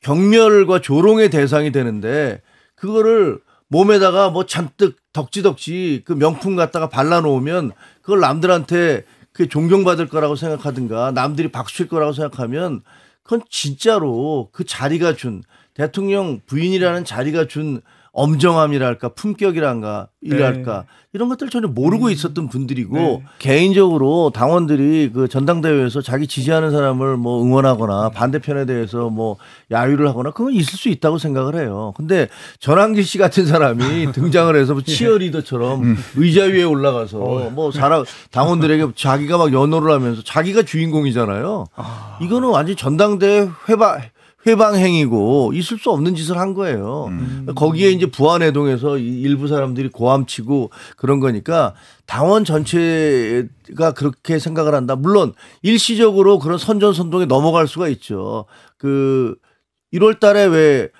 경멸과 조롱의 대상이 되는데 그거를 몸에다가 뭐 잔뜩 덕지덕지 그 명품 갖다가 발라놓으면 그걸 남들한테 그게 존경받을 거라고 생각하든가 남들이 박수칠 거라고 생각하면 그건 진짜로 그 자리가 준 대통령 부인이라는 자리가 준 엄정함이랄까 품격이랄까 이랄까 이런 것들 전혀 모르고 있었던 분들이고 개인적으로 당원들이 그 전당대회에서 자기 지지하는 사람을 뭐 응원하거나 반대편에 대해서 뭐 야유를 하거나 그건 있을 수 있다고 생각을 해요. 근데 전환기 씨 같은 사람이 등장을 해서 뭐 치어리더처럼 의자 위에 올라가서 뭐 사람 당원들에게 자기가 막 연호를 하면서 자기가 주인공이잖아요. 이거는 완전 전당대회 회방행위고 있을 수 없는 짓을 한 거예요. 거기에 이제 부안해동에서 일부 사람들이 고함치고 그런 거니까 당원 전체가 그렇게 생각을 한다. 물론 일시적으로 그런 선전선동에 넘어갈 수가 있죠. 그 1월 달에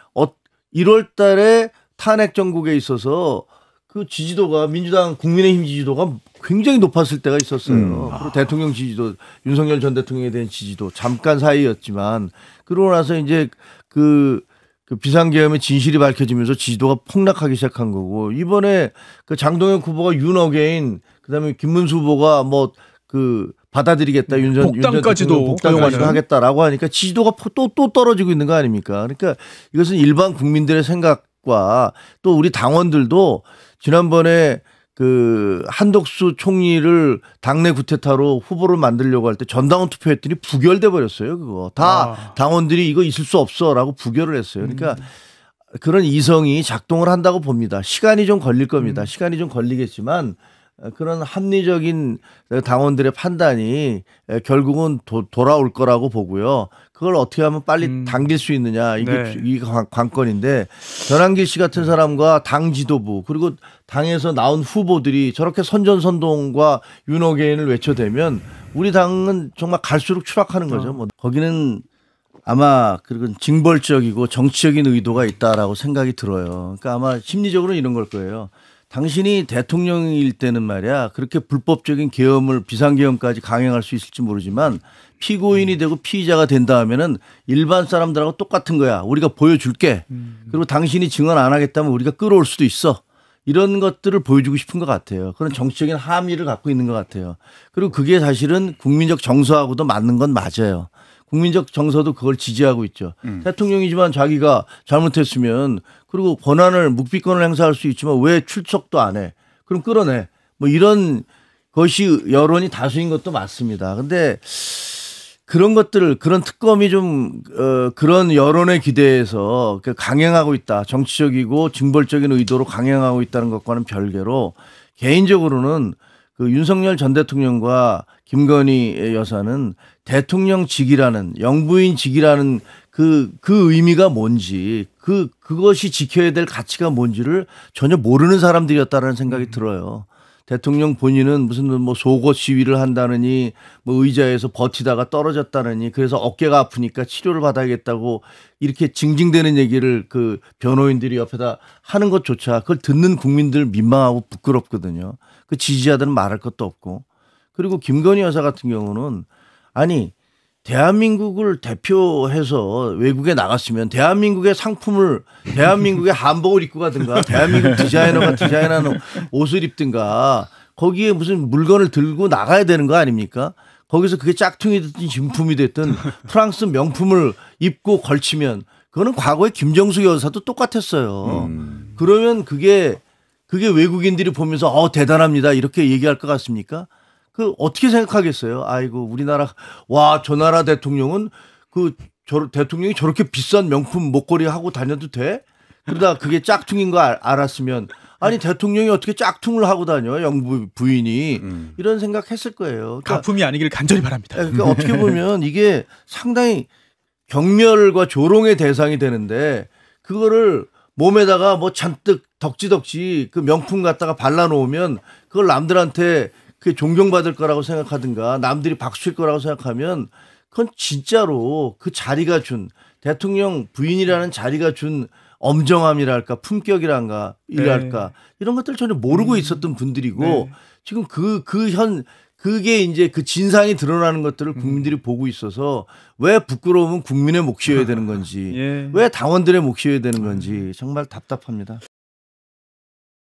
1월 달에 탄핵 정국에 있어서 그 지지도가 민주당 국민의힘 지지도가 굉장히 높았을 때가 있었어요. 그리고 대통령 지지도 윤석열 전 대통령에 대한 지지도 잠깐 사이였지만 그러고 나서 이제 그 비상계엄의 진실이 밝혀지면서 지지도가 폭락하기 시작한 거고 이번에 그 장동혁 후보가 윤어게인 그다음에 김문수 후보가 뭐 그 받아들이겠다 복당까지도 하겠다라고 하니까 지지도가 또 떨어지고 있는 거 아닙니까? 그러니까 이것은 일반 국민들의 생각과 또 우리 당원들도 지난번에 그 한덕수 총리를 당내 구테타로 후보를 만들려고 할 때 전당원 투표했더니 부결돼 버렸어요. 그거 다 당원들이 이거 있을 수 없어라고 부결을 했어요. 그러니까 그런 이성이 작동을 한다고 봅니다. 시간이 좀 걸릴 겁니다. 시간이 좀 걸리겠지만 그런 합리적인 당원들의 판단이 결국은 돌아올 거라고 보고요. 그걸 어떻게 하면 빨리 당길 수 있느냐 이게 관건인데 전환기 씨 같은 사람과 당 지도부 그리고 당에서 나온 후보들이 저렇게 선전선동과 윤호개인을 외쳐대면 우리 당은 정말 갈수록 추락하는 거죠. 뭐 거기는 아마 그런 징벌적이고 정치적인 의도가 있다라고 생각이 들어요. 그러니까 아마 심리적으로는 이런 걸 거예요. 당신이 대통령일 때는 말이야 그렇게 불법적인 계엄을 비상계엄까지 강행할 수 있을지 모르지만 피고인이 되고 피의자가 된 다음에는 일반 사람들하고 똑같은 거야. 우리가 보여줄게. 그리고 당신이 증언 안 하겠다면 우리가 끌어올 수도 있어. 이런 것들을 보여주고 싶은 것 같아요. 그런 정치적인 함의를 갖고 있는 것 같아요. 그리고 그게 사실은 국민적 정서하고도 맞는 건 맞아요. 국민적 정서도 그걸 지지하고 있죠. 대통령이지만 자기가 잘못했으면 그리고 권한을 묵비권을 행사할 수 있지만 왜 출석도 안 해? 그럼 끌어내. 뭐 이런 것이 여론이 다수인 것도 맞습니다. 근데 그런 것들을 그런 특검이 좀 그런 여론에 기대해서 강행하고 있다. 정치적이고 징벌적인 의도로 강행하고 있다는 것과는 별개로 개인적으로는 그 윤석열 전 대통령과 김건희 여사는 대통령직이라는 영부인직이라는 그 의미가 뭔지 그것이 지켜야 될 가치가 뭔지를 전혀 모르는 사람들이었다라는 생각이 들어요. 대통령 본인은 무슨 뭐 속옷 시위를 한다느니 뭐 의자에서 버티다가 떨어졌다느니 그래서 어깨가 아프니까 치료를 받아야겠다고 이렇게 징징대는 얘기를 그 변호인들이 옆에다 하는 것조차 그걸 듣는 국민들 민망하고 부끄럽거든요. 그 지지자들은 말할 것도 없고 그리고 김건희 여사 같은 경우는 아니 대한민국을 대표해서 외국에 나갔으면 대한민국의 상품을 대한민국의 한복을 입고 가든가 대한민국 디자이너가 디자인하는 옷을 입든가 거기에 무슨 물건을 들고 나가야 되는 거 아닙니까? 거기서 그게 짝퉁이 됐든 진품이 됐든 프랑스 명품을 입고 걸치면 그거는 과거에 김정숙 여사도 똑같았어요. 그러면 그게 외국인들이 보면서 대단합니다 이렇게 얘기할 것 같습니까? 그 어떻게 생각하겠어요? 아이고 우리나라 와 저 나라 대통령은 대통령이 저렇게 비싼 명품 목걸이 하고 다녀도 돼? 그러다 그게 짝퉁인 거 알았으면 아니 대통령이 어떻게 짝퉁을 하고 다녀 영부 부인이 이런 생각했을 거예요. 그러니까, 가품이 아니길 간절히 바랍니다. 그러니까 어떻게 보면 이게 상당히 경멸과 조롱의 대상이 되는데 그거를 몸에다가 뭐 잔뜩 덕지덕지 그 명품 갖다가 발라놓으면 그걸 남들한테 그게 존경받을 거라고 생각하든가 남들이 박수칠 거라고 생각하면 그건 진짜로 그 자리가 준 대통령 부인이라는 자리가 준 엄정함이랄까 품격이랄까 이런 것들 전혀 모르고 있었던 분들이고 지금 그 그게 이제 그 진상이 드러나는 것들을 국민들이 보고 있어서 왜 부끄러우면 국민의 몫이어야 되는 건지 예. 왜 당원들의 몫이어야 되는 건지 정말 답답합니다.